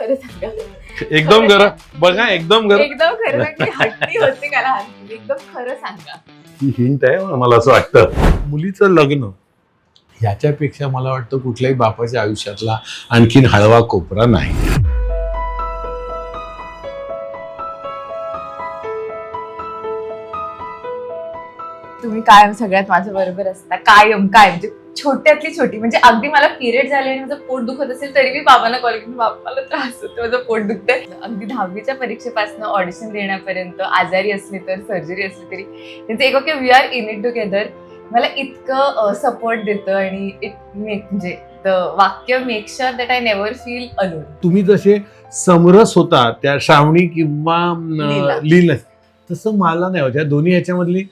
खरं सांगा. एकदम खरं बघा, एकदम खरं. एकदम खरं की हट्टी होते का लहान, एकदम खरं सांगा. ही हिंट आहे मला असं वाटतं. मुलीचं लग्न ह्याच्यापेक्षा मला वाटतं कुठल्याही बापाच्या आयुष्यातला आणखीन हळवा कोपरा नाही. तुम्ही कायम सगळ्यात माझ्या बरोबर असता, कायम म्हणजे छोट्यातली छोटी, म्हणजे अगदी मला पिरियड झाले आणि माझं पोट दुखत असेल तरी मी बाबांना कॉल करून बाबाला त्रास होतो, माझं पोट दुखतंय. अगदी 10वीच्या परीक्षेपासून ऑडिशन देण्यापर्यंत, आजारी असली तर, सर्जरी असली तरी त्यांचं एक okay we are in it together मला इतकं सपोर्ट देतं. आणि म्हणजे वाक्य make sure that I never feel alone. तुम्ही जसे समरस होता त्या श्रावणी किंवा लीला, तसं मला नाही होत्या दोन्ही ह्याच्यामधली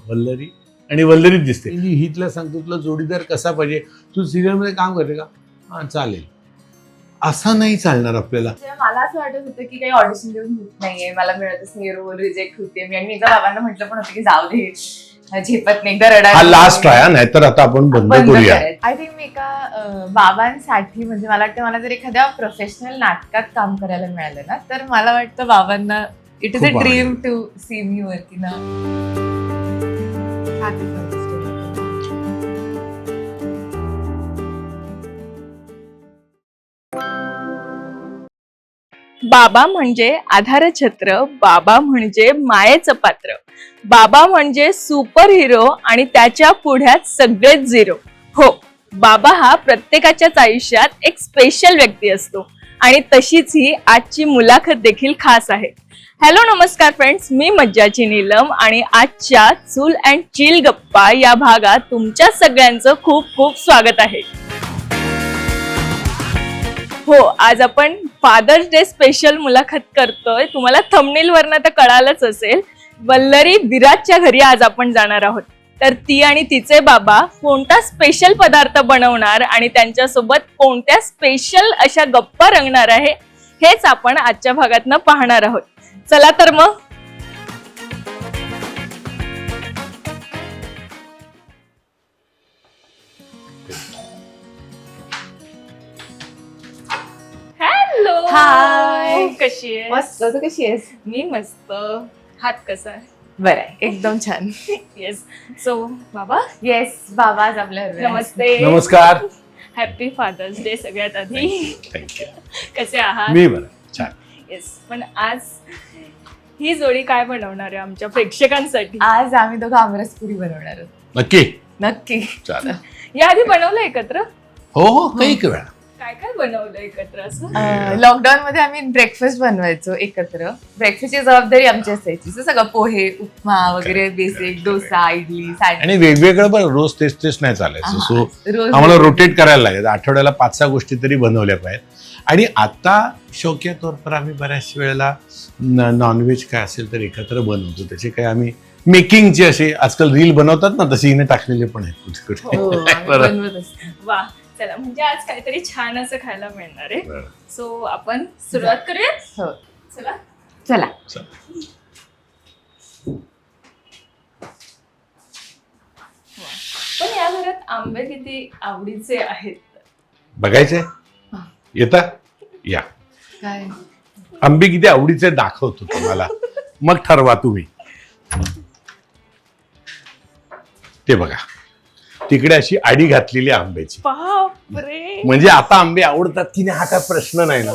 वल्लरी आणि वल्लरीच दिसते. ही तुला सांगतो, तुला जोडीदार कसा पाहिजे, तू सिरियल मध्ये काम करते का, हा चालेल, असं नाही चालणार आपल्याला. मला असं वाटत होतं की काही ऑडिशन देऊन होत नाहीये, मला मिळतच नाही, रोल रिजेक्ट होते मी. आणि एकदा बाबांना म्हटलं पण होतं की जाऊ दे, झेपत नाही, एकदा रडायला. हा लास्ट आहे, नाहीतर आता आपण बंद करूया. आय थिंक मी एका बाबांसाठी, म्हणजे मला वाटतं मला जर एखाद्या प्रोफेशनल नाटकात काम करायला मिळालं ना, तर मला वाटतं बाबांना it is a dream to see me वरती ना. बाबा म्हणजे आधारछत्र, बाबा म्हणजे मायेचं पात्र, बाबा म्हणजे सुपर हिरो आणि त्याच्या पुढ्यात सगळेच झिरो. हो, बाबा हा प्रत्येकाच्याच आयुष्यात एक स्पेशल व्यक्ती असतो आणि तशीच ही आजची मुलाखत देखील खास आहे. हॅलो नमस्कार फ्रेंड्स, मी मज्जाची नीलम आणि आजच्या चूल अँड चिल गप्पा या भागात तुमच्या सगळ्यांचं खूप खूप स्वागत आहे. हो, आज आपण फादर्स डे स्पेशल मुलाखत करतोय. तुम्हाला थंबनेल वरनं तर कळालंच असेल. वल्लरी विराजच्या घरी आज आपण जाणार आहोत. तर ती आणि तिचे बाबा कोणता स्पेशल पदार्थ बनवणार आणि त्यांच्यासोबत कोणत्या स्पेशल अशा गप्पा रंगणार आहे, हेच आपण आजच्या भागातनं पाहणार आहोत. चला तर मग. हॅलो, हाय. कशी आहे? मस्त. तू कशी आहेस? मी मस्त. हात कसा आहे? बरं आहे, एकदम छान. येस. सो बाबा, येस, बाबा आज आपल्या नमस्ते. नमस्कार. हॅपी फादर्स डे सगळ्यात आधी. थँक्यू. कसे आहात? मी बरं, छान. येस. पण आज ही जोडी काय बनवणार आहे आमच्या प्रेक्षकांसाठी? आज आम्ही दोघं आमरसपुरी बनवणार आहोत. नक्की नक्की. चालेल. या आधी बनवलं एकत्र? हो हो, काही वेळा. काय काय बनवलं एकत्र असं? लॉकडाऊन मध्ये आम्ही ब्रेकफास्ट बनवायचो एकत्र. ब्रेकफास्टची जबाबदारी आमची असायची. सगळं पोहे, उपमा वगैरे, बेसिक डोसा, इडली, सँडविच. आणि वेगवेगळं पण रोज तेच नाही चालायचं. सो रोज आम्हाला रोटेट करायला लागेल. आठवड्याला 5-6 गोष्टी तरी बनवल्या पाहिजेत. आणि आता शौकिया तौर पर आम्ही बऱ्याच वेळेला नॉनव्हेज काय असेल तर एकत्र बनवतो. त्याचे काय आम्ही मेकिंगचे असे आजकाल रील बनवतात ना, तसे हिने टाकलेले पण आहेत कुठे हो, कुठे. आम्ही बनवत असतो. वा, चला, म्हणजे आज काहीतरी छान असं खायला मिळणार आहे. बरं. सो आपण सुरुवात करूया. हो, चला. चला. पण या घरात आंबे किती आवडीचे आहेत? बघायचंय, येता या. काय आंबे किती आवडीचे दाखवतो तुम्हाला, मग ठरवा तुम्ही. ते बघा, तिकडे अशी आडी घातलेली आंब्याची. बापरे, म्हणजे आता आंबे आवडतात की नाही हा काय प्रश्न नाही ना.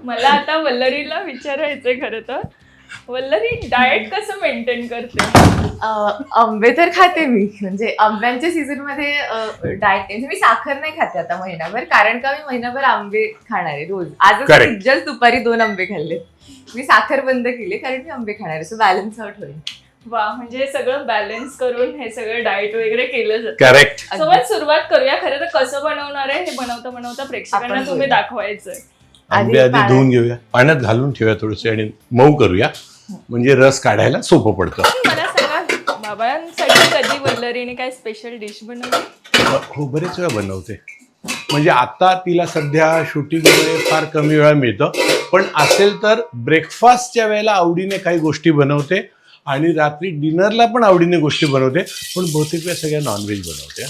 मला आता वल्लरीला विचारायचंय खरं तर. वल्लरी डाएट कसं मेंटेन करते? आंबे तर खाते मी, म्हणजे आंब्यांच्या सीझन मध्ये डाएट, म्हणजे मी साखर नाही खाते आता महिनाभर, कारण का मी महिनाभर आंबे खाणार आहे रोज. आज जस्ट दुपारी 2 आंबे खाल्ले. मी साखर बंद केली कारण मी आंबे खाणार आहे. सो बॅलन्स आउट होईल. वा, म्हणजे सगळं बॅलन्स करून हे सगळं डाएट वगैरे केलं जातं. करेक्ट. सो मग सुरुवात करूया. खरं तर कसं बनवणार आहे हे बनवता बनवता प्रेक्षकांना आपण तुम्ही बघूया. दाखवायचंय. आंबे आधी धुवून घेऊया, पाण्यात घालून ठेवूया थोडेसे आणि मऊ करूया, म्हणजे रस काढायला सोपं पडतं. मला सांगा, बाबांसाठी कधी वल्लरीने काय स्पेशल डिश बनवली? हो, बरेच वेळा बनवते. म्हणजे आता तिला सध्या शूटिंगमुळे फार कमी वेळा मिळतं, पण असेल तर ब्रेकफास्टच्या वेळेला आवडीने काही गोष्टी बनवते आणि रात्री डिनरला पण आवडीने गोष्टी बनवते, पण बहुतेक वेळा सगळ्या नॉनव्हेज बनवते.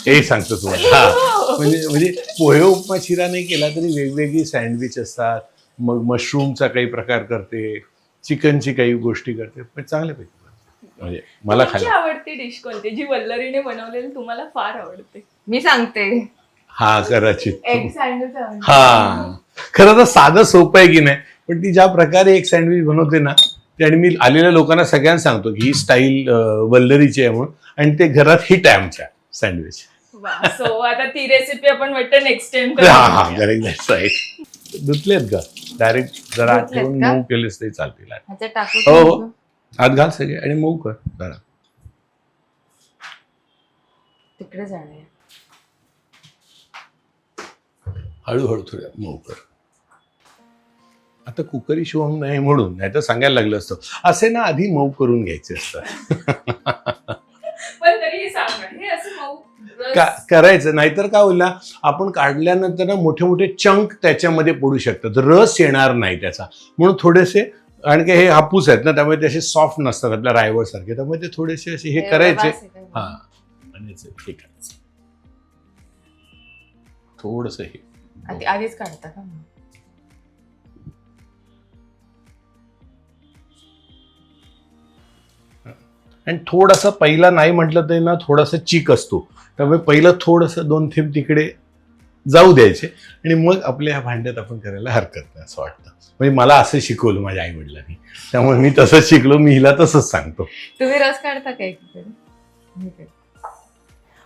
हे सांगतो तुम्हाला. हा म्हणजे पोहे उपमा शिरा नाही केला तरी वेगवेगळी सँडविच असतात, मग मशरूमचा काही प्रकार करते, चिकनची काही गोष्टी करते, पण चांगल्यापैकी म्हणजे मला तुमची खायला. आवडती डिश कोणती जी वल्लरीने बनवलेली तुम्हाला फार आवडते? मी सांगते हा करायची. Egg sandwich. हा खरं तर साधं सोपं आहे की नाही, पण ती ज्या प्रकारे एक सँडविच बनवते ना, ते आणि मी आलेल्या लोकांना सगळ्यांना सांगतो की ही स्टाईल वल्लरीची आहे म्हणून, आणि ते घरात हिट आहे आमच्या सँडविच. सो आता ती रेसिपी आपण वाटतं नेक्स्ट टाइम हा करेक्ट राईट. धुतलेत का डायरेक्ट जरा धुतलेत ठेवून का? मऊ केलेस तरी चालतील. ह्याच्यात टाकू हो का? हो हात घाल सगळे आणि मऊ कर जरा. तिकडे जाणे. हळूहळू थोड्या मऊ कर. आता कुकरी शिवून नाही म्हणून, नाही तर सांगायला लागलं असतं असे ना आधी मऊ करून घ्यायचे असतात. पण तरी सांग ना, हे असं मऊ करायचं, नाहीतर काय होईल ना, आपण काढल्यानंतर ना मोठे मोठे चंक त्याच्यामध्ये पडू शकतात, रस येणार नाही त्याचा. म्हणून थोडेसे, आणि काय हे हापूस आहेत ना त्यामुळे ते असे सॉफ्ट नसतात आपल्या रायवळ सारखे, त्यामुळे ते थोडेसे असे हे करायचे. हा आणि हे करायचं थोडस हे आधीच काढता का? आणि थोडासा पहिला नाही म्हटलं तरी ना थोडासा चीक असतो, त्यामुळे पहिलं थोडंसं 2 थेंब तिकडे जाऊ द्यायचे आणि मग आपल्या ह्या भांड्यात आपण करायला हरकत नाही असं वाटतं. म्हणजे मला असं शिकवलं माझ्या आई वडिलांनी, त्यामुळे मी तसंच शिकलो, मी हिला तसंच सांगतो. तुम्ही रस काढता काय?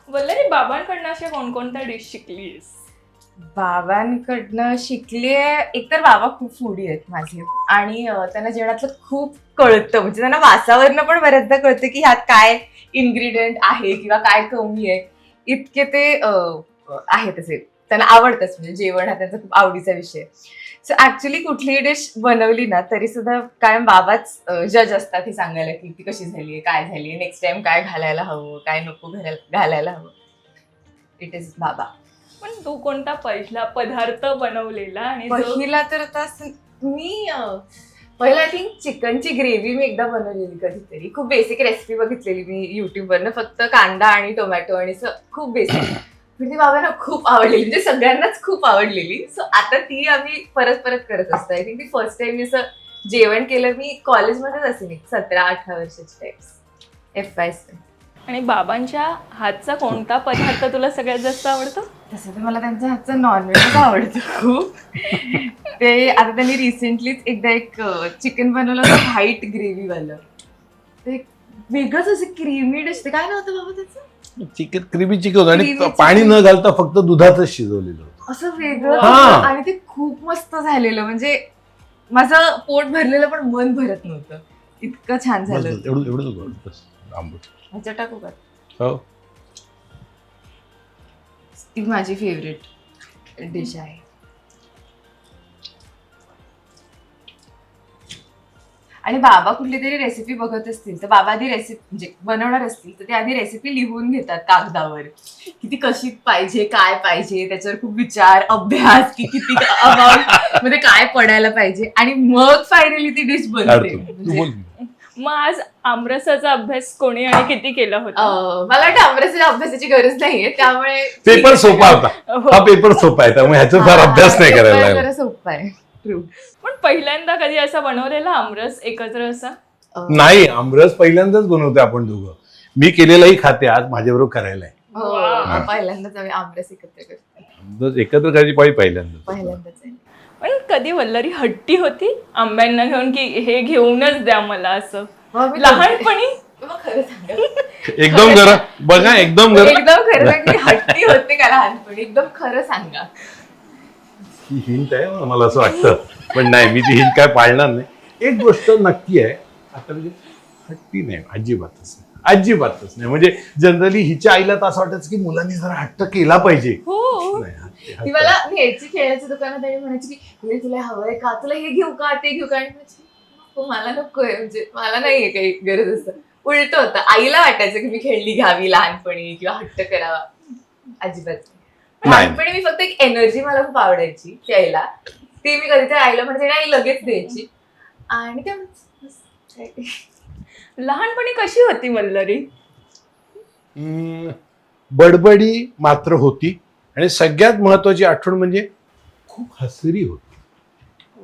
वल्लरी बाबांकडनं अशा कोणकोणत्या डिश शिकलीस? बाबांकडनं शिकलीये. एकतर बाबा खूप फूडी आहेत माझे, आणि त्यांना जेवणातलं खूप कळतं, म्हणजे त्यांना वासावरनं पण बऱ्याचदा कळतं की ह्यात काय इन्ग्रेडियंट आहे किंवा काय कमी आहे. इतके ते आहेत तसे, त्यांना आवडतंच, म्हणजे जेवण हा त्यांचा खूप आवडीचा विषय. सो ऍक्च्युली कुठलीही डिश बनवली ना तरी सुद्धा कायम बाबाच जज असतात हे सांगायला की ती कशी झालीये, काय झालीये, नेक्स्ट टाइम काय घालायला हवं, काय नको घालायला हवं. इट इज बाबा. पण तू कोणता पहिला पदार्थ बनवलेला आणि जो पहिला तर आता मी पहिला आय थिंक चिकनची ग्रेव्ही मी एकदा बनवलेली कधीतरी. खूप बेसिक रेसिपी बघितलेली मी युट्यूबवरनं, फक्त कांदा आणि टोमॅटो आणि खूप बेसिक. पण ती बाबांना खूप आवडलेली, म्हणजे सगळ्यांनाच खूप आवडलेली. सो आता ती आम्ही परत परत करत असतो. आय थिंक ती फर्स्ट टाइम मी असं जेवण केलं मी कॉलेजमध्येच असेल, 17-18 वर्षाची टाइप्स FY. आणि बाबांच्या हातचा कोणता पदार्थ तुला सगळ्यात जास्त आवडतो? तसं तर मला त्यांच्या हातचं नॉनव्हेज आवडतं खूप. ते आता त्यांनी रिसेंटलीच एकदा एक चिकन बनवलं होतं व्हाईट ग्रेव्हीवालं. ते वेगळंच असं क्रीमी डिश. ते काय नव्हतं बाबा त्याचं? चिकन क्रीमी चिकन होतं आणि Creamy पाणी chicken. न घालता फक्त दुधातच शिजवलेलं होतं. असं वेगळं हा. होतं आणि ते खूप मस्त झालेलं, म्हणजे माझं पोट भरलेलं पण मन भरत नव्हतं, इतकं छान झालं. एवढंच आंबट. ह्याच्यात टाकू का? हो ती माझी फेवरेट डिश आहे. आणि बाबा कुठली तरी रेसिपी बघत असतील तर बाबा आधी रेसिपी म्हणजे बनवणार असतील तर ते आधी रेसिपी लिहून घेतात कागदावर, की ती कशी पाहिजे, काय पाहिजे, त्याच्यावर खूप विचार अभ्यास की किती अमाऊंट मध्ये काय पडायला पाहिजे, आणि मग फायनली ती डिश बनते. तू बोल. मग आज आमरसाचा अभ्यास कोणी आणि किती केला होता? मला वाटतं अभ्यासाच्या अभ्यासाची गरज नाहीये, त्यामुळे पेपर सोपा होता, हा पेपर सोपा आहे, त्यामुळे ह्याचा फार अभ्यास नाही करायला लागला. जरा सोपं आहे. ट्रू. पण पहिल्यांदा कधी असा बनवलेला आमरस एकत्र असा? नाही, आमरस पहिल्यांदाच बनवते आपण दोघं. मी केलेलाही खाते, आज माझ्याबरोबर करायला आहे. Wow. पहिल्यांदाच आम्ही आमरस एकत्र करतो. आमरस एकत्र करायची पहिल्यांदाच. पहिल्यांदाच आहे. पण कधी वल्लरी हट्टी होती आंब्यांना घेऊन की हे घेऊनच द्या मला असं? मग मी लहानपणी मग खरं सांगा, एकदम जरा बघा, एकदम जरा एकदम खरं सांगा, मी हट्टी होते का लहानपणी? एकदम खरं सांगा. ही हिंट आहे मला असं वाटतं, पण नाही, मी ती हिंट काय पाळणार नाही. एक गोष्ट नक्की आहे, आता म्हणजे हट्टी नाही, अजिबातच नाही, अजिबातच नाही. म्हणजे जनरली हिच्या आईला तर असं वाटायचं की मुलांनी जरा हट्ट केला पाहिजे. हो. नाही, हट्ट- ती मला न्यायची खेळाच्या दुकानात आणि म्हणायची की तुला हवंय का, तुला हे घेऊ का, ते घेऊ का, आणि नको, मला नकोय, म्हणजे मला नाहीये काही गरज. असतं उलट होतं, आईला वाटायचं की मी खेळली घ्यावी लहानपणी किंवा हट्ट करावा. अजिबात नाही. लहानपणी मी फक्त एक एनर्जी मला खूप आवडायची प्यायला, ती मी कधीतरी आईला म्हणजे आई लगेच द्यायची. आणि ते लहानपणी कशी होती वल्लरी? बडबडी मात्र होती आणि सगळ्यात महत्वाची आठवण म्हणजे खूप हसरी होती.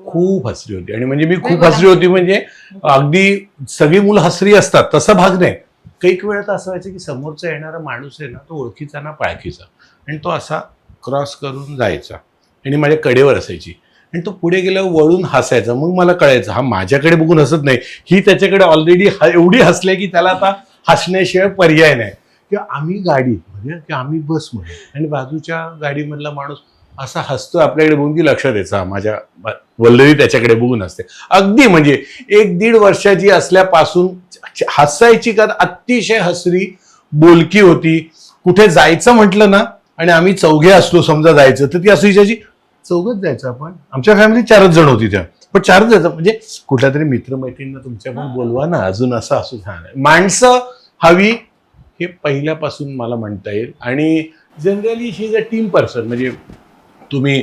खूप हसरी होती. आणि म्हणजे मी खूप हसरी होती म्हणजे अगदी सगळी मुलं हसरी असतात तसा भाग नाही. काही वेळा तर असं व्हायचं की समोरचा येणारा माणूस आहे ना, तो ओळखीचा ना पाळखीचा, आणि तो असा क्रॉस करून जायचा आणि माझ्या कडेवर असायची आणि तो पुढे गेल्यावर वळून हसायचा. मग मला कळायचं हा माझ्याकडे बघून हसत नाही, ही त्याच्याकडे ऑलरेडी एवढी हसले की त्याला आता हसण्याशिवाय पर्याय नाही. किंवा आम्ही गाडीमध्ये किंवा आम्ही बसमध्ये आणि बाजूच्या गाडीमधला माणूस असा हसतो आपल्याकडे बघून की लक्षात यायचा माझ्या वल्लरी त्याच्याकडे बघून असते. अगदी म्हणजे 1-1.5 वर्षाची असल्यापासून हसायची का, अतिशय हसरी बोलकी होती. कुठे जायचं म्हटलं ना आणि आम्ही चौघे असलो समजा जायचं तर ती असं विचारायची चौघच जायचं आपण. आमच्या फॅमिली 4 जण होती त्या, पण 4 जायचं म्हणजे कुठल्या तरी मित्रमैत्रिणींना तुमच्या पण बोलवा ना, अजून असं असू छान आहे. माणसं हवी हे पहिल्यापासून मला म्हणता येईल. आणि generally she is a team person. म्हणजे तुम्ही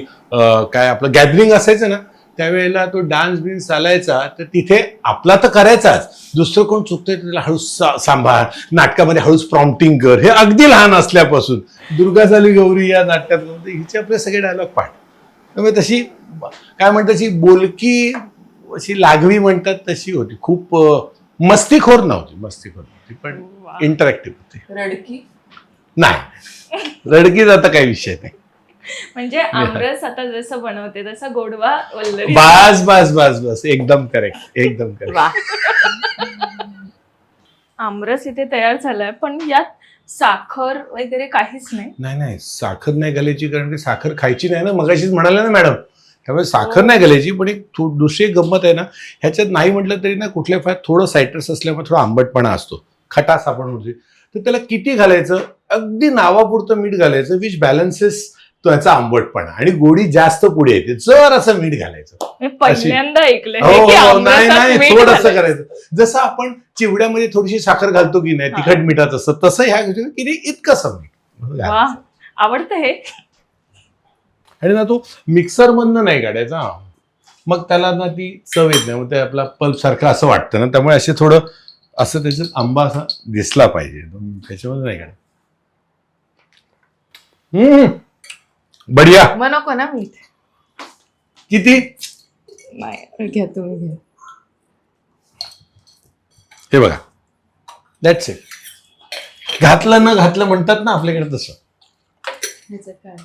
काय आपलं गॅदरिंग असायचं ना त्यावेळेला तो डान्स बिन्स चालायचा तर तिथे आपला तर करायचाच, दुसरं कोण चुकतंय त्याला हळूच सांभाळ, नाटकामध्ये हळूच प्रॉम्प्टिंग कर, हे अगदी लहान असल्यापासून. दुर्गा झाली गौरी या नाटकात हिचे आपले सगळे डायलॉग पाठ. त्यामुळे तशी काय म्हणतात अशी बोलकी अशी लागवी म्हणतात तशी होती. खूप मस्तीखोर नव्हती पण इंटरॅक्टिव्ह होती. रडकी नाही, रडकीच आता काही विषय नाही. म्हणजे आमरस आता जसं बनवते तसा गोडवा वल्लरी. बस बस बस बस एकदम करेक्ट, एकदम करेक्ट. वा. आमरस इथे तयार झालाय पण यात साखर वगैरे काहीच नाही. नाही साखर नाही घालायची, कारण की साखर खायची नाही ना, मगाशीच म्हणाले ना मॅडम. त्यामुळे साखर नाही घालायची. पण एक दुसरी गंमत आहे ना ह्याच्यात, नाही म्हटलं तरी ना कुठल्या फार थोडं सायट्रस असल्यामुळे थोडा आंबटपणा असतो, खटास आपण म्हणतो. तर त्याला किती घालायचं, अगदी नावापुरतं मीठ घालायचं, विच बॅलन्सेस त्याचा आंबटपणा, आणि गोडी जास्त पुढे येते जर असं मीठ घालायचं. मी पहिल्यांदा ऐकलंय हो हे की हो, आमरसात नाही मीठ थोडंसं घालायचं. करायचं. जसं आपण चिवड्यामध्ये थोडीशी साखर घालतो की नाही तिखट मिठाचं असतं, तसं ह्या की इतकंसं मीठ वा, घालायचं. आवडतं हे. आणि ना तो मिक्सर मधनं नाही काढायचा, मग त्याला ना ती चव येत नाही, मग ते आपला पल्प सारखं असं वाटतं ना. त्यामुळे असे थोडं असं त्याच्यात आंबा असा दिसला पाहिजे, त्याच्यामध्ये नाही काढायचं. बढिया. मग नको ना मीठ. किती नाही घ्या, तुम्ही घ्या. हे बघा, दॅट्स इट. घातलं न घातलं म्हणतात ना आपल्याकडे तसं. ह्याचं काय?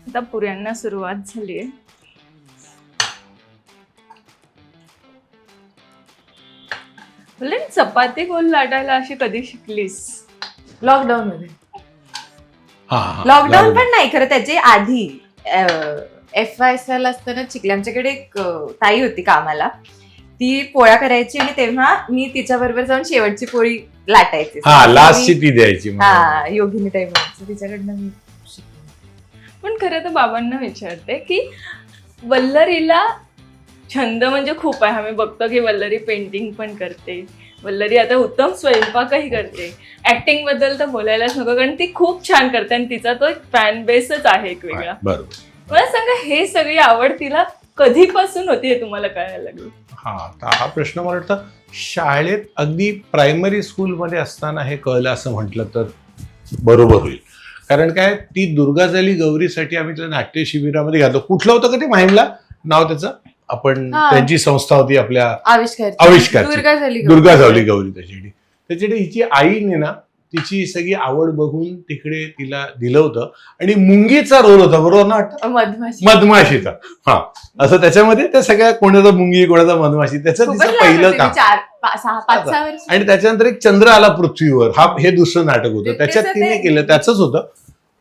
आता पुऱ्यांना सुरुवात झालीये. चपाती गोल लाटायला अशी कधी शिकलीस? लॉकडाऊन मध्ये. हा, लॉकडाऊन पण नाही खरं, त्याच्या आधी FYSL असताना चिखली आमच्याकडे एक ताई होती कामाला, ती पोळ्या करायची आणि तेव्हा मी तिच्या बरोबर जाऊन शेवटची पोळी लाटायची. हा, लास्टची ती द्यायची. हा, योगिनी ताई म्हणायची, तिच्याकडनं मी शिकले. पण खरं तर बाबांना विचारते की वल्लरीला छंद म्हणजे खूप आहे. आम्ही बघतो की वल्लरी पेंटिंग पण करते, वल्लरी आता उत्तम स्वयंपाकही करते. ऍक्टिंग बद्दल तर बोलायलाच नको, कारण ती खूप छान करते आणि तिचा तो एक फॅन बेसच आहे एक वेगळा. बरोबर. मला सांगा, हे सगळी आवड तिला कधीपासून होती हे तुम्हाला कळायला लागलं? हा प्रश्न मला वाटतं शाळेत अगदी प्रायमरी स्कूलमध्ये असताना हे कळलं असं म्हटलं तर बरोबर होईल. कारण काय, ती दुर्गा झाली गौरीसाठी आम्ही त्याला नाट्य शिबिरामध्ये घातलं. कुठलं होतं का ते माहीमला नाव त्याचं? आपण त्यांची संस्था होती आपल्या आविष्कार, दुर्गा झाली गौरी. त्याच्यासाठी हिची आईने ना तिची सगळी आवड बघून तिकडे तिला दिलं होतं. आणि मुंगीचा रोल होता, बरोबर ना? मधमाशीचा. हा, असं त्याच्यामध्ये त्या सगळ्या, कोणाचा मुंगी कोणाचा मधमाशी, त्याचं तिचं पहिलं काम. 4-5 वर्ष. आणि त्याच्यानंतर एक चंद्र आला पृथ्वीवर, हा हे दुसरं नाटक होतं, त्याच्यात तिने केलं, त्याचंच होतं.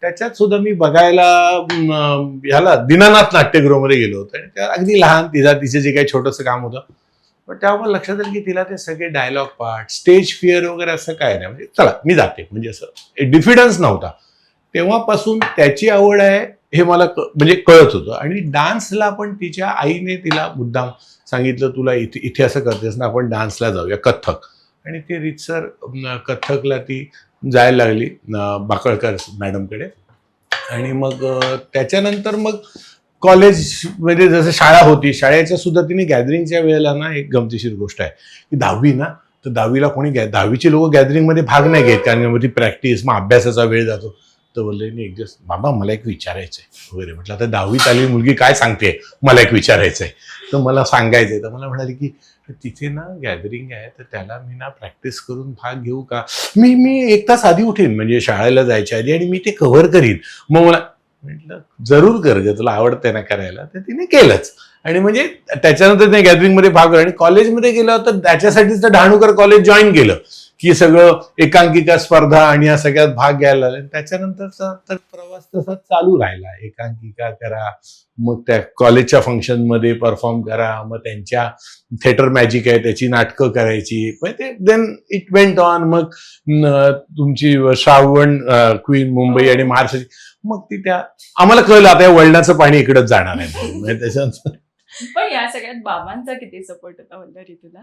त्याच्यात सुद्धा मी बघायला ह्याला दीनानाथ नाट्यगृहामध्ये गेलो होतो. आणि त्या अगदी लहान तिचं जे काही छोटंसं काम होतं, पण तेव्हा मला लक्षात आलं की तिला ते सगळे डायलॉग पार्ट, स्टेज फिअर वगैरे असं काय नाही. म्हणजे चला मी जाते, म्हणजे असं डिफिडन्स नव्हता. तेव्हापासून त्याची आवड आहे हे मला म्हणजे कळत होतं. आणि डान्सला पण तिच्या आईने तिला मुद्दाम सांगितलं, तुला इथे असं करतेस ना, आपण डान्सला जाऊया, कथ्थक. आणि ती रितसर कथ्थकला ती जायला लागली बाकळकर मॅडमकडे. आणि मग त्याच्यानंतर मग कॉलेजमध्ये जसं शाळा होती, शाळेच्या सुद्धा तिने गॅदरिंगच्या वेळेला ना एक गमतीशीर गोष्ट आहे की 10वी ना, तर 10वीला कोणी 10वीचे लोक गॅदरिंगमध्ये भाग नाही घेत, कारण मग ती प्रॅक्टिस, मग अभ्यासाचा वेळ जातो. तर वल्लरीने एक दिवस, बाबा मला एक विचारायचं आहे वगैरे. म्हटलं आता 10वीत आलेली मुलगी काय सांगते, मला एक विचारायचं आहे, तर मला सांगायचं आहे. तर मला म्हणाली की तिथे ना गॅदरिंग आहे, तर त्याला मी ना प्रॅक्टिस करून भाग घेऊ का? मी 1 तास आधी उठेन, म्हणजे शाळेला जायच्या आधी, आणि मी ते कव्हर करीन. मग मला म्हटलं जरूर कर, जर तुला आवडतंय ना करायला. तर तिने केलंच. आणि म्हणजे त्याच्यानंतर ते गॅदरिंगमध्ये भाग घेतला. आणि कॉलेजमध्ये गेलं तर त्याच्यासाठीच तर डहाणूकर कॉलेज जॉईन केलं, की सगळं एकांकिका स्पर्धा आणि या सगळ्यात भाग घ्यायला लागले. त्याच्यानंतरचा तर प्रवास तसा चालू राहिला. एकांकिका करा, मग त्या कॉलेजच्या फंक्शनमध्ये परफॉर्म करा, मग त्यांच्या थिएटर मॅजिक आहे त्याची नाटकं करायची. मग ते देन इट वेंट ऑन. मग तुमची श्रावण क्वीन मुंबई आणि महाराष्ट्राची, मग ती त्या आम्हाला कळलं आता या वळणाचं पाणी इकडंच जाणार आहे. म्हणजे त्याच्यानंतर पण या सगळ्यात बाबांचा किती सपोर्ट होता वल्लरी तुला?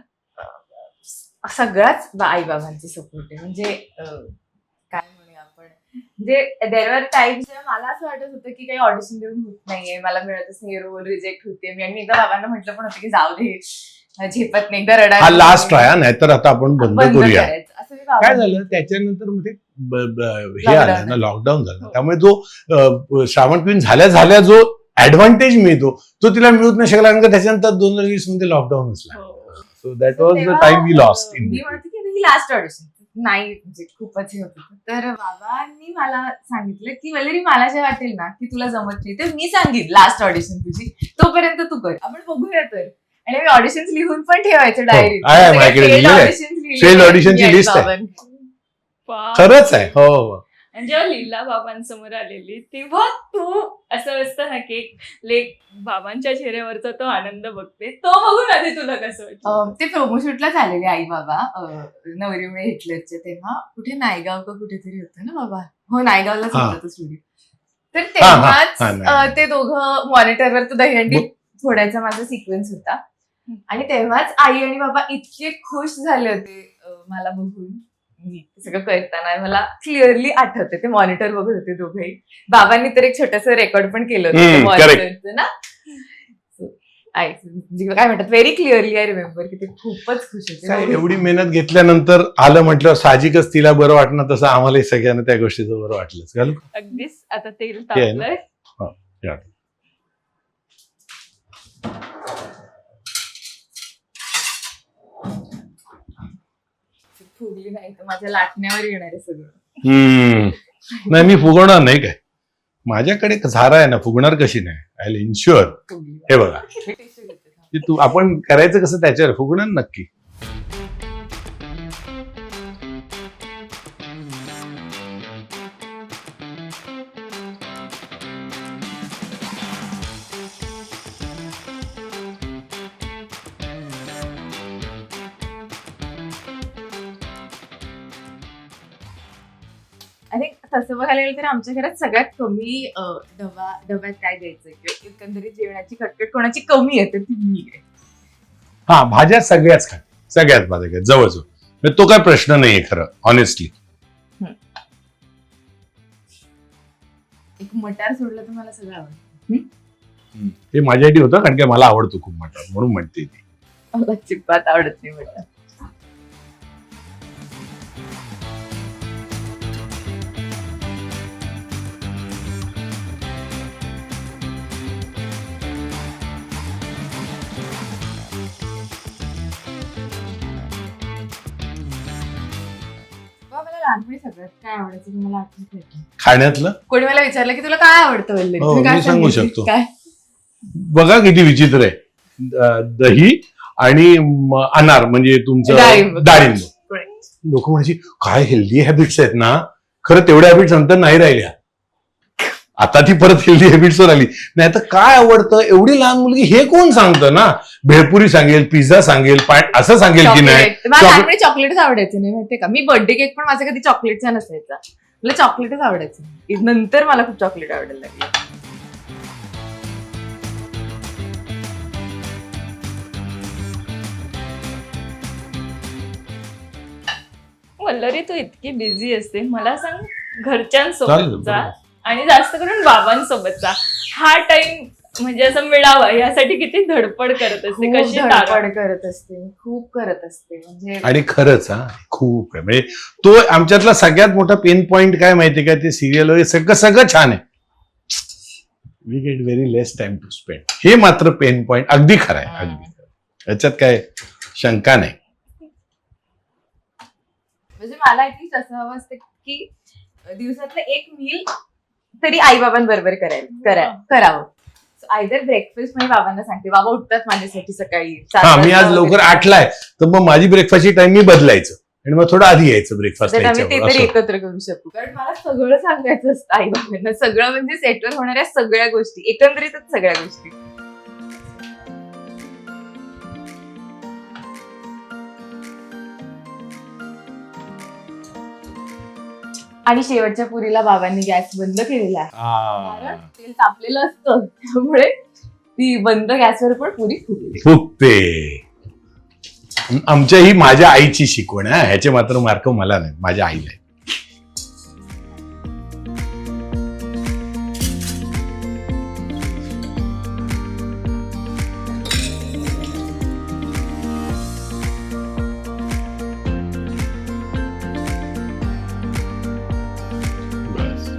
सगळ्याच आई बाबांची सपोर्ट आहे. म्हणजे काय म्हणूया आपण, म्हणजे देर आर टाइम्स मला असं वाटत होतं की काही ऑडिशन देऊन होत नाहीये, मला मिळतच नाही, रोल रिजेक्ट होते मी. आणि एकदा बाबांना म्हटलं पण होतं की जाऊ दे, झेपत नाही, एकदा हा रडायला लास्ट आहे, नाहीतर आता आपण बंद करूया. करायचं असं मी काय बाबांना झालं त्याच्यानंतर मध्ये हे आलं ना, लॉकडाऊन झालं. त्यामुळे जो श्रावण क्वीन झाल्या जो ऍडव्हान्टेज मिळतो तो तिला मिळत नाही शकला, कारण का त्याच्यानंतर 2020 मध्ये लॉकडाऊन असला. So that was the time we lost in. मी म्हणते की ही लास्ट ऑडिशन नाही, म्हणजे खूपच हे होतं. तर बाबांनी मला सांगितलं की वल्लरी मला जे वाटेल ना की तुला जमत नाही तर मी सांगेन लास्ट ऑडिशन तुझी, तोपर्यंत तू कर, आपण बघूया. तर आणि मी ऑडिशन्स लिहून पण ठेवायचं डायरीत. आहे माझ्याकडे लिहिलंय. फेल्ड ऑडिशनची लिस्ट आहे. खरंच आहे. हो हो. आणि जेव्हा लीला बाबांसमोर आलेली तेव्हा तू असं असतं ना की लेक बाबांच्या चेहऱ्यावरचा तो आनंद बघते, तो बघून आधी तुला कसं वाटतं? ते प्रोमो शूटला झालेले आई बाबा नवरीमुळे हिटलरचे, तेव्हा कुठे नायगाव का कुठेतरी होतं ना बाबा, हो नायगावलाच होता तो स्टुडिओ. तर तेव्हाच ते दोघं मॉनिटरवर तो दहीहंडी फोडायचा माझा सिक्वेन्स होता. आणि तेव्हाच आई आणि बाबा इतके खुश झाले होते मला बघून. मी सगळं करताना मला क्लिअरली आठवते, ते मॉनिटर बघत होते दोघेही. बाबांनी तर एक छोटस रेकॉर्ड पण केलं होतं मॉनिटरचं ना. काय म्हणतात, व्हेरी क्लिअरली आय रिमेंबर की ते खूपच खुश होते. एवढी मेहनत घेतल्यानंतर आलं म्हटलं साहजिकच तिला बरं वाटणं, तसं आम्हालाही सगळ्यांना त्या गोष्टीचं बरं वाटलंच. घालू अगदीच. आता तेल तापलंय. फुगली नाही तर माझ्या लाटण्यावर येणार आहे सगळं. नाही मी फुगवणार नाही काय, माझ्याकडे झारा आहे ना, फुगणार कशी नाही. I will insure. हे बघा तू आपण करायचं कसं त्याच्यावर फुगणार नक्की. आणि तसं बघायला गेलं तर आमच्या घरात सगळ्यात कमी डब्यात काय द्यायचं किंवा एकंदरीत जेवणाची खटखट कोणाची कमी आहे तर ती मी आहे. हा भाज्या सगळ्याच खा, सगळ्यात भाज्या जवळजवळ, तो काय प्रश्न नाहीये खरं ऑनेस्टली. एक मटार सोडलं तर मला सगळं आवडतं. ते माझ्यासाठी होतं, कारण की मला आवडतो खूप मटार, म्हणून म्हणते ती. मला अजिबात आवडत नाही मटार. लहानपणी सगळ्यात काय आवडायचं तुम्हाला आठवत नाही? खाण्यातलं कोणी मला विचारलं की तुला काय आवडतं वल्लरी, तुम्ही काय मी सांगू सांगितलं? शकतो. काय बघा किती विचित्र आहे. दही आणि अनार म्हणजे तुमचं डाळिंब. लोक म्हणायची काय हेल्दी हॅबिट्स आहेत ना. खरं तेवढ्या हॅबिट्स नंतर नाही राहिल्या, आता ती परत हेल्दी हॅबिट्सवर आली. नाही तर काय आवडतं एवढी लहान मुलगी हे कोण सांगतं ना. भेळपुरी सांगेल, पिझ्झा सांगेल, असं सांगेल की नाही. मला चॉकलेटच आवडायचं नाही माहितीये का. मी बर्थडे केक पण माझा कधी चॉकलेटचा नसायचा, मला चॉकलेटच आवडायचं. नंतर मला खूप चॉकलेट आवडायला लागली. वल्लरी तू इतकी बिझी असते, मला सांग घरच्यांसोबत जा आणि जास्त करून बाबांसोबत जा. हा टाइम म्हणजे असं मिळावं यासाठी किती धडपड करत असते, खूप कशी धडपड तारड. करत असते, खूप करत असते म्हणजे आणि खरंच खूप आहे. म्हणजे तो आमच्यातला सगळ्यात मोठा पेन पॉइंट काय माहितीये का, ते सिरियल वगैरे सगळं सगळं छान आहे, we get very less time to spend. हे मात्र पेन पॉइंट अगदी खरं आहे, अगदी खरं आहे. याच्यात काय शंका नाही. म्हणजे मला ऍटलीस्ट असं हवं असतं की दिवसातलं एक मील तरी आई बाबांबरोबर करावं. आयदर ब्रेकफास्ट मी बाबांना सांगते, बाबा उठतात माझ्यासाठी सकाळी 7 हा, मी वाजता आज लवकर वगैरे. 8ला आहे, तर मग माझी ब्रेकफास्टची टाइम मी बदलायचं आणि मग थोडं आधी यायचं ब्रेकफास्ट तर आम्ही ते तरी एकत्र करू शकू. कारण मला सगळं सांगायचं असतं आई बाबांना, सगळं म्हणजे सेटवर होणाऱ्या सगळ्या गोष्टी, एकंदरीतच सगळ्या गोष्टी. आणि शेवटच्या पुरीला बाबांनी गॅस बंद केलेला आहे, कारण तेल तापलेलं असतं, त्यामुळे ती बंद गॅसवर पण पुरी फुगली. फुगते. आमच्या ही माझ्या आईची शिकवण आहे, ह्याचे मात्र मार्क मला नाही, माझ्या आईला आहे. बस.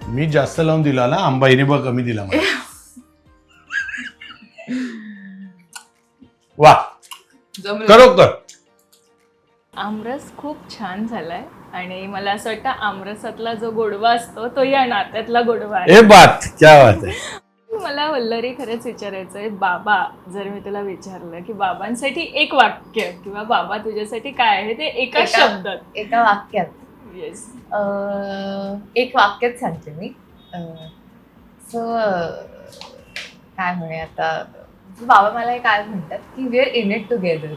मी जास्त लावून दिला ना, आंबाईने बघ कमी दिला मला. वा, जमलं. करो कर. आमरस खूप छान झालाय आणि मला असं वाटतं आमरसातला जो गोडवा असतो तो या नात्यातला गोडवा आहे. ए बात, क्या बात आहे. मला वल्लरी खरंच विचारायचंय, बाबा जर मी तुला विचारलं की बाबांसाठी एक वाक्य किंवा बाबा तुझ्यासाठी काय आहे ते एका शब्दात. एका वाक्यात. येस. एक वाक्यात सांगते मी. सो काय म्हणे आता, बाबा मला हे काय म्हणतात की we are in it together,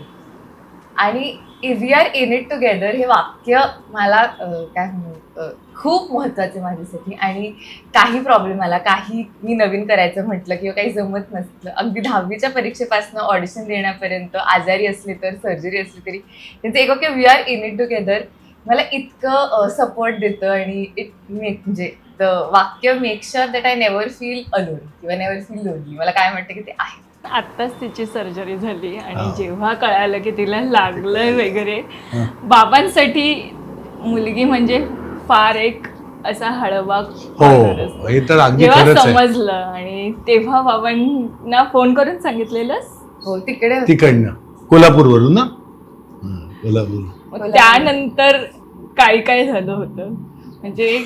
आणि we are in it together हे वाक्य मला काय म्हणू खूप महत्वाचं आहे माझ्यासाठी. आणि काही प्रॉब्लेम आला, काही मी नवीन करायचं म्हटलं किंवा काही जमत नसलं, अगदी 10वीच्या परीक्षेपासून ऑडिशन देण्यापर्यंत, आजारी असले तर, सर्जरी असली तरी, त्यांचं एक वाक्य we are in it together मला इतकं सपोर्ट देतं. आणि म्हणजे द वाक्य make sure that I never feel alone किंवा नेव्हर फील लोनली. मला काय वाटतं की ते आहे. आत्ताच तिची सर्जरी झाली आणि हा. जेव्हा कळालं की तिला लागलंय वगैरे, हा. बाबांसाठी मुलगी म्हणजे फार एक असा हळवा corner असतो. हो, हे तर अगदी जेव्हा खरंच आहे. समजलं आणि तेव्हा बाबांना फोन करून सांगितलेलंस. हो, तिकडे तिकडनं कोल्हापूरवरून ना. कोल्हापूर. मग त्यानंतर काय काय झालं होतं म्हणजे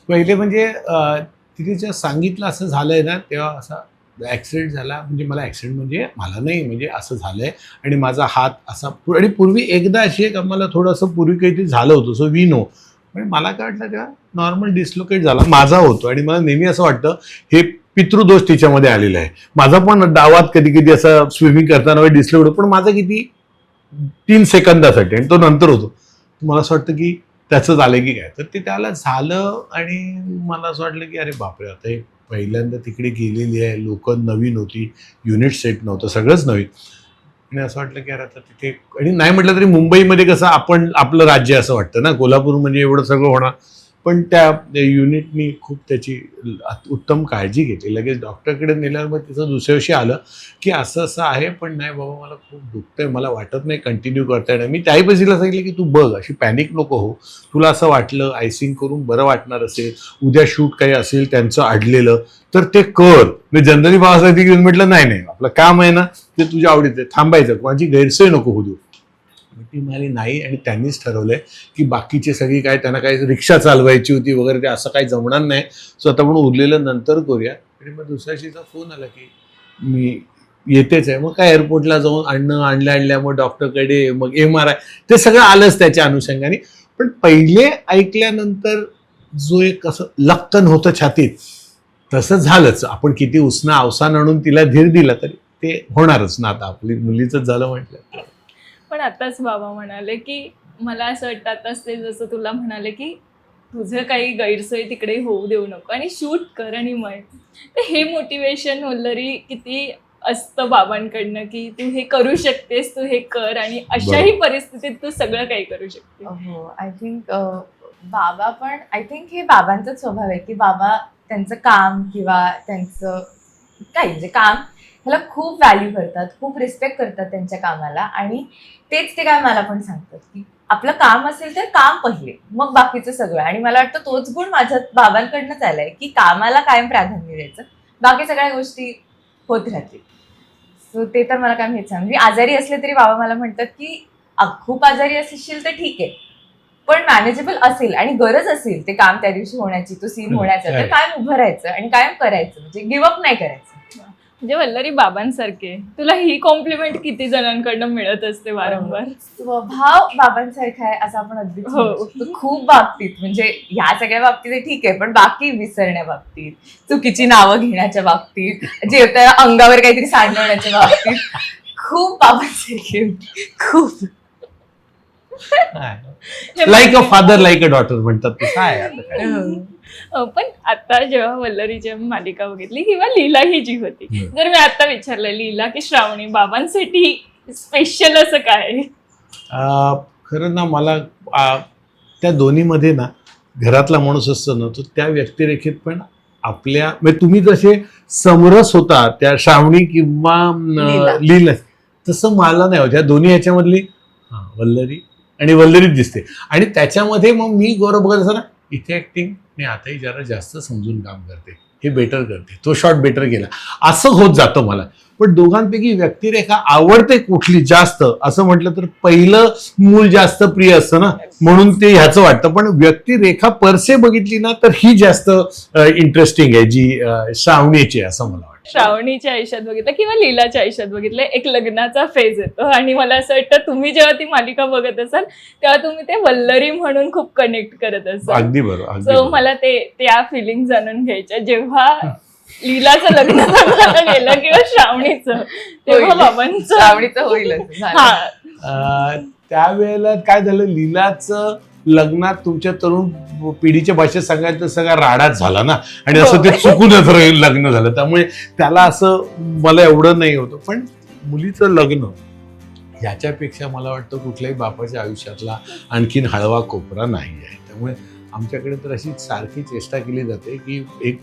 पहिले म्हणजे तिथे जेव्हा सांगितलं असं झालंय ना, तेव्हा असा ऍक्सिडेंट झाला. म्हणजे मला ऍक्सिडेंट म्हणजे मला नाही, म्हणजे असं झालंय आणि माझा हात असा आणि पूर्वी एकदा अशी एक आम्हाला थोडंसं पूर्वी काहीतरी झालं होतं, सो वी नो. पण मला काय वाटलं का नॉर्मल डिस्लोकेट झाला माझा होतो. आणि मला नेहमी असं वाटतं हे पितृदोष तिच्यामध्ये आलेला आहे. माझा पण डावात कधी कधी असं स्विमिंग करताना डिस्लोकेट, पण माझा किती 3 सेकंदासाठी आणि तो नंतर होतो. मला असं वाटतं की त्याचं झालं की काय, तर ते त्याला झालं. आणि मला असं वाटलं की अरे बापरे, आता हे पहिल्यांदा तिकडे गेलेली आहे, लोक नवीन होती, युनिट सेट नव्हतं, सगळंच नवीन. आणि असं वाटलं की अरे आता तिथे, आणि नाही म्हटलं तरी मुंबईमध्ये कसं आपण आपलं राज्य असं वाटतं ना, कोल्हापूर म्हणजे एवढं सगळं होणार. पण त्या युनिटनी खूप त्याची उत्तम काळजी घेतली. लगेच डॉक्टरकडे नेल्यावर मग तिचं दुसऱ्या दिवशी आलं की असं असं आहे, पण नाही बाबा मला खूप दुखतंय, मला वाटत नाही कंटिन्यू करता येणार. मी त्याही पसीला सांगितलं की तू बघ, अशी पॅनिक नको हो, तुला असं वाटलं आयसिंग करून बरं वाटणार असेल, उद्या शूट काही असेल त्यांचं अडलेलं तर ते कर. मी जनरली बाबासाठी घेऊन म्हटलं नाही नाही, आपलं काम आहे ना ते तुझ्या आवडीचं, थांबायचं, माझी गैरसोय नको होऊ देऊ. ती म्हणाली नाही. आणि त्यांनीच ठरवलंय की बाकीचे सगळी काय, त्यांना काय रिक्षा चालवायची होती वगैरे, ते असं काही जमणार नाही, स्वतः म्हणून उरलेलं नंतर करूया. आणि मग दुसऱ्या दिवशीचा फोन आला की मी येतेच आहे. मग काय एअरपोर्टला जाऊन आणल्या मग डॉक्टरकडे, मग MRI, ते सगळं आलंच त्याच्या अनुषंगाने. पण पहिले ऐकल्यानंतर जो एक असं लक्कन होतं छातीत, तसं झालंच. आपण किती उसना अवसान आणून तिला धीर दिला तरी ते होणारच ना. आता आपली मुलीचंच झालं म्हटलं. पण आताच बाबा म्हणाले की मला असं वाटतं, आताच ते जसं तुला म्हणाले की तुझं काही गैरसोय तिकडे होऊ देऊ नको आणि शूट कर आणि मग तर हे मोटिवेशन वल्लरी किती असतं बाबांकडनं की तू हे करू शकतेस, तू हे कर आणि अशाही परिस्थितीत तू सगळं काही करू शकते. हो, आय थिंक बाबा पण आय थिंक हे बाबांचाच स्वभाव आहे की बाबा त्यांचं काम किंवा त्यांचं काही म्हणजे काम ह्याला खूप व्हॅल्यू करतात, खूप रिस्पेक्ट करतात त्यांच्या कामाला. आणि तेच ते काय मला पण सांगतात की आपलं काम असेल तर काम पहिले, मग बाकीचं सगळं. आणि मला वाटतं तोच गुण माझ्या बाबांकडनंच आलाय की कामाला कायम प्राधान्य द्यायचं, बाकी सगळ्या गोष्टी होत राहतील. सो ते तर मला काय माहित सांग. मी आजारी असले तरी बाबा मला म्हणतात की खूप आजारी असशील तर ठीक आहे, पण मॅनेजेबल असेल आणि गरज असेल ते काम त्या दिवशी होण्याची, तो सीन होण्याचा, तर कायम उभं राहायचं आणि कायम करायचं, म्हणजे गिव्हअप नाही करायचं. म्हणजे वल्लरी बाबांसारखे. तुला ही कॉम्प्लिमेंट किती जणांकडनं मिळत असते वारंवार. स्वभाव बाबांसारखा आहे असं आपण अगदी हो. खूप बाबतीत, म्हणजे ह्या सगळ्या बाबतीत ठीक आहे, पण बाकी विसरण्या बाबतीत, चुकीची नावं घेण्याच्या बाबतीत, जेवताना अंगावर काहीतरी सांडवण्याच्या बाबतीत खूप बाबांसारखी होती, खूप. Like a father like a daughter म्हणतात तसं आहे आता काय. पण आता जेव्हा वल्लरीची आम्ही मालिका बघितली किंवा लीला ही जी होती, जर मी आता विचारलं लीला की श्रावणी, बाबांसाठी स्पेशल असं काय? खरं ना मला त्या दोन्हीमध्ये ना घरातला माणूस असतो ना, तो त्या व्यक्तिरेखेत पण आपल्या म्हणजे तुम्ही जसे समरस होता त्या श्रावणी किंवा लीला, तसं मला नाही होत. या दोन्ही ह्याच्यामधली वल्लरी आणि वल्लरीच दिसते. आणि त्याच्यामध्ये मग मी गौरव बघत असं ना, इथे ऍक्टिंग मी आताही जरा जास्त समजून काम करते, हे बेटर करते, तो शॉट बेटर केला, असं होत जातं मला. पण दोघांपैकी व्यक्तिरेखा आवडते कुठली जास्त असं म्हटलं तर पहिलं मूल जास्त प्रिय असतं ना, म्हणून ते ह्याचं वाटतं. पण व्यक्तिरेखा परसे बघितली ना तर ही जास्त इंटरेस्टिंग आहे, जी श्रावणीची आहे असं मला वाटतं. श्रावणीच्या आयुष्यात बघितलं किंवा लीलाच्या आयुष्यात बघितलं, एक लग्नाचा फेज येतो आणि मला असं वाटतं तुम्ही जेव्हा ती मालिका बघत असाल तेव्हा तुम्ही ते वल्लरी म्हणून खूप कनेक्ट करत असाल. अगदी बरोबर. सो मला त्या फिलिंग जाणून घ्यायच्या जेव्हा लीलाचं लग्न झालं गेलं किंवा श्रावणीचं, तेव्हा बाबांचं श्रावणीचं होईलच. त्यावेळेला काय झालं, लीलाचं लग्नात तुमच्या तरुण पिढीच्या भाषेत सांगायचं तर सगळा राडाच झाला ना, आणि असं ते चुकूनच लग्न झालं, त्यामुळे त्याला असं मला एवढं नाही होतं. पण मुलीचं लग्न ह्याच्यापेक्षा मला वाटतं कुठल्याही बापाच्या आयुष्यातला आणखीन हळवा कोपरा नाही आहे. त्यामुळे आमच्याकडे तर अशी सारखी चेष्टा केली जाते की एक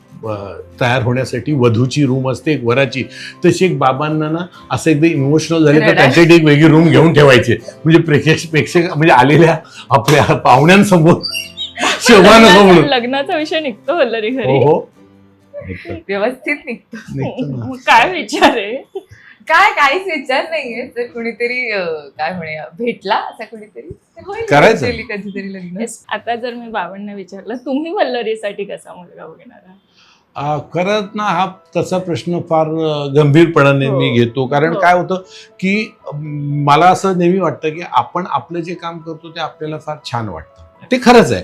तयार होण्यासाठी वधूची रूम असते, एक वराची, तशी एक बाबांना ना असं एकदा इमोशनल झाले तर त्यांच्यासाठी एक वेगळी रूम घेऊन ठेवायची, म्हणजे प्रेक्षक म्हणजे आलेल्या आपल्या पाहुण्यांसमोर शोभा नको म्हणून. लग्नाचा विषय निघतो वल्लरी घरी. हो, व्यवस्थित निघतो. मग काय विचार आहे? काय काहीच विचार नाहीये. जर कुणीतरी काय म्हणूया भेटला असा कुणीतरी होईल करायचं. कधीतरी लग्न. आता जर मी बाबांना विचारलं तुम्ही वल्लरीसाठी कसा मुलगा बघणार आहात? खरंच ना हा तसा प्रश्न फार गंभीरपणाने मी घेतो. कारण काय होतं की मला असं नेहमी वाटतं की आपण आपलं जे काम करतो ते आपल्याला फार छान वाटतं, ते खरंच आहे.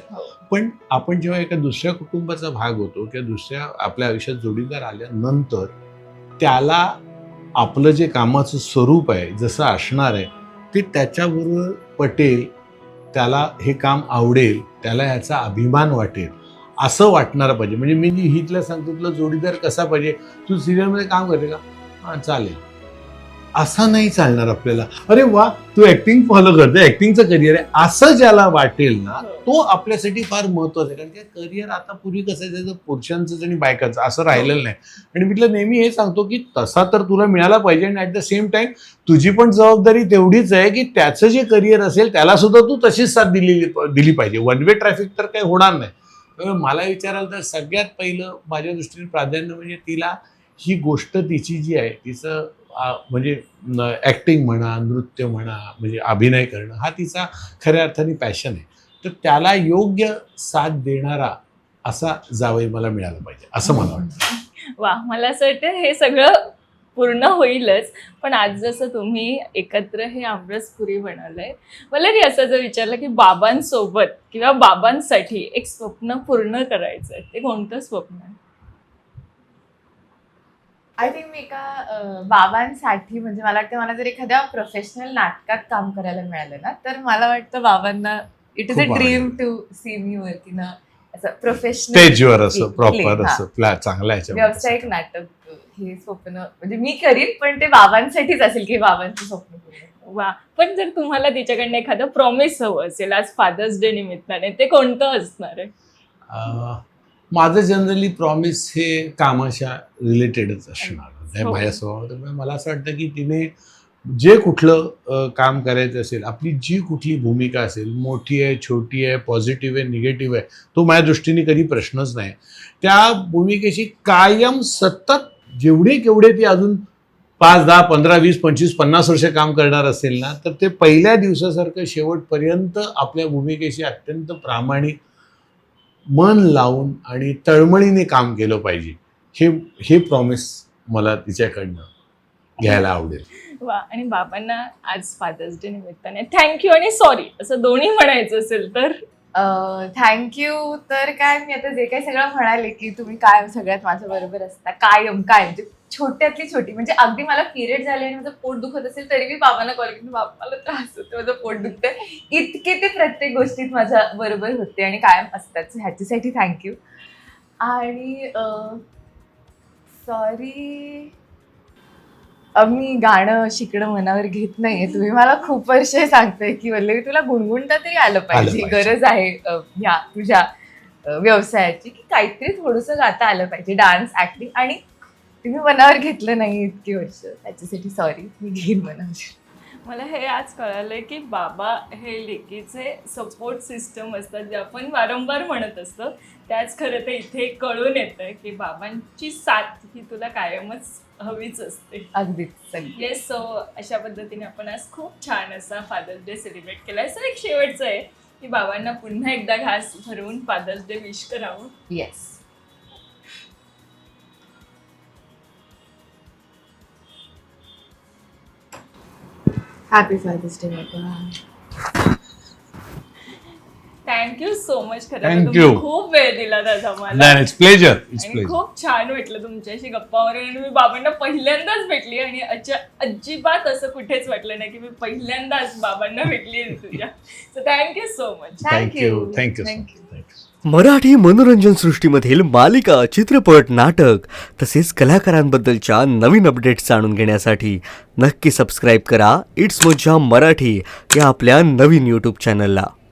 पण आपण जेव्हा एका दुसऱ्या कुटुंबाचा भाग होतो किंवा दुसऱ्या आपल्या आयुष्यात जोडीदार आल्यानंतर त्याला आपलं जे कामाचं स्वरूप आहे जसं असणार आहे ते त्याच्याबरोबर पटेल, त्याला हे काम आवडेल, त्याला ह्याचा अभिमान वाटेल असं वाटणारं पाहिजे. म्हणजे मी हितला सांगतो तुला जोडीदार कसा पाहिजे, तू सिरियलमध्ये काम करते का, हां चालेल, असं नाही चालणार आपल्याला. अरे वा तू ऍक्टिंग फॉलो करते, ऍक्टिंगचं करिअर आहे, असं ज्याला वाटेल ना तो आपल्यासाठी फार महत्वाचं आहे. कारण की करिअर आता पूर्वी कसं आहे पुरुषांचंच आणि बायकांचं असं राहिलेलं नाही. आणि मी तुला नेहमी हे सांगतो की तसा तर तुला मिळाला पाहिजे, आणि ॲट द सेम टाइम तुझी पण जबाबदारी तेवढीच आहे की त्याचं जे करिअर असेल त्याला सुद्धा तू तशीच साथ दिली पाहिजे. वन वे ट्रॅफिक तर काही होणार नाही. मला विचाराल तर सगळ्यात पहिलं माझ्या दृष्टीने प्राधान्य म्हणजे तिला ही गोष्ट तिची जी आहे तिचं म्हणजे ॲक्टिंग म्हणा, नृत्य म्हणा, म्हणजे अभिनय करणं हा तिचा खऱ्या अर्थाने पॅशन आहे. तर त्याला योग्य साथ देणारा असा जावई मला मिळाला पाहिजे असं मला वाटतं. वा, मला असं वाटतं हे सगळं पूर्ण होईलच. पण आज जसं तुम्ही एकत्र हे आमरसपुरी बनवलंय, वल्लरी असं जर विचारलं की बाबांसोबत किंवा बाबांसाठी एक स्वप्न पूर्ण करायचंय, ते कोणतं स्वप्न आहे? आय थिंक मी एका बाबांसाठी म्हणजे मला वाटतं मला जर एखाद्या प्रोफेशनल नाटकात काम करायला मिळालं ना तर मला वाटतं बाबांना इट इज अ खूप dream to see me working असं प्रोफेशनल स्टेजवर असं प्रॉपर असं चांगला व्यावसायिक नाटक हे स्वप्न म्हणजे मी करीन पण ते बाबांसाठीच असेल की बाबांचं स्वप्न पूर्ण. वा, पण जर तुम्हाला तिच्याकडनं एखादं प्रॉमिस हवं असेल आज फादर्स डे निमित्ताने, ते कोणतं असणार आहे? माझं जनरली प्रॉमिस हे कामाच्या रिलेटेडच असणार आहे हो. माझ्या स्वभावात. त्यामुळे मला असं वाटतं की तिने जे कुठलं काम करायचं असेल, आपली जी कुठली भूमिका असेल, मोठी आहे, छोटी आहे, पॉझिटिव्ह आहे, निगेटिव्ह आहे, तो माझ्या दृष्टीने कधी प्रश्नच नाही. त्या भूमिकेशी कायम सतत जेवढे केवढे ती अजून 5, 10, 15, 20, 25, 50 वर्ष काम करणार असेल ना, तर ते पहिल्या दिवसासारखं शेवटपर्यंत आपल्या भूमिकेशी अत्यंत प्रामाणिक मन लावून आणि तळमळीने काम केलं पाहिजे. हे प्रॉमिस मला तिच्याकडनं घ्यायला आवडेल. वा, आणि बाबांना आज फादर्स डे निमित्ताने थँक्यू आणि सॉरी असं दोन्ही म्हणायचं असेल तर? थँक्यू तर काय मी आता जे काही सगळं म्हणाले की तुम्ही कायम सगळ्यात माझ्या बरोबर असता, कायम म्हणजे छोट्यातली छोटी म्हणजे अगदी मला पिरियड झाले आणि माझं पोट दुखत असेल तरी मी बाबांना कॉल केली, बाबा मला त्रास होतो, माझं पोट दुखतंय, इतके ते प्रत्येक गोष्टीत माझ्या बरोबर होते आणि कायम असतात. ह्याच्यासाठी थँक्यू. आणि सॉरी, मी गाणं शिकणं मनावर घेत नाहीये. तुम्ही मला खूप वर्ष सांगताय की वल्लवी तुला गुणगुणता तरी आलं पाहिजे, पाहिजे. गरज आहे ह्या तुझ्या व्यवसायाची की काहीतरी थोडंसं गाता आलं पाहिजे, डान्स ऍक्टिंग, आणि तुम्ही मनावर घेतलं नाही इतकी वर्ष, त्याच्यासाठी सॉरी. मी घेईन मनावर. मला हे आज कळालंय की बाबा हे लेकीचे सपोर्ट सिस्टम असतात जे आपण वारंवार म्हणत असतो, त्याच खरं तर इथे कळून येतं की बाबांची साथ ही तुला कायमच हवीच असते. अगदीच सगळी. येस, सो अशा पद्धतीने आपण आज खूप छान असा फादर्स डे सेलिब्रेट केलाय. सर एक शेवटचं आहे की बाबांना पुन्हा एकदा घास भरवून फादर्स डे विश करावं. येस. हॅपी फादर्स डे बाबा. Thank you so much. खरं Thank तुम्ही you. खूप वेळ दिला दादा मला नाही, इट्स प्लेजर, इट्स आणि प्लेजर. खूप छान वाटलं तुमच्याशी गप्पा मारून. आणि मी बाबांना पहिल्यांदाच भेटली आणि अजिबात असं कुठेच वाटलं नाही की मी पहिल्यांदाच बाबांना भेटली तुझ्या. So thank you so much. Thank you. Thank you. Marathi मनोरंजन सृष्टीमधील मालिका, चित्रपट, नाटक तसेच कलाकारांबद्दलच्या नवीन अपडेट्स जाणून घेण्यासाठी नक्की सबस्क्राईब करा इट्स मज्जा मराठी या आपल्या नवीन यूट्यूब चॅनलला.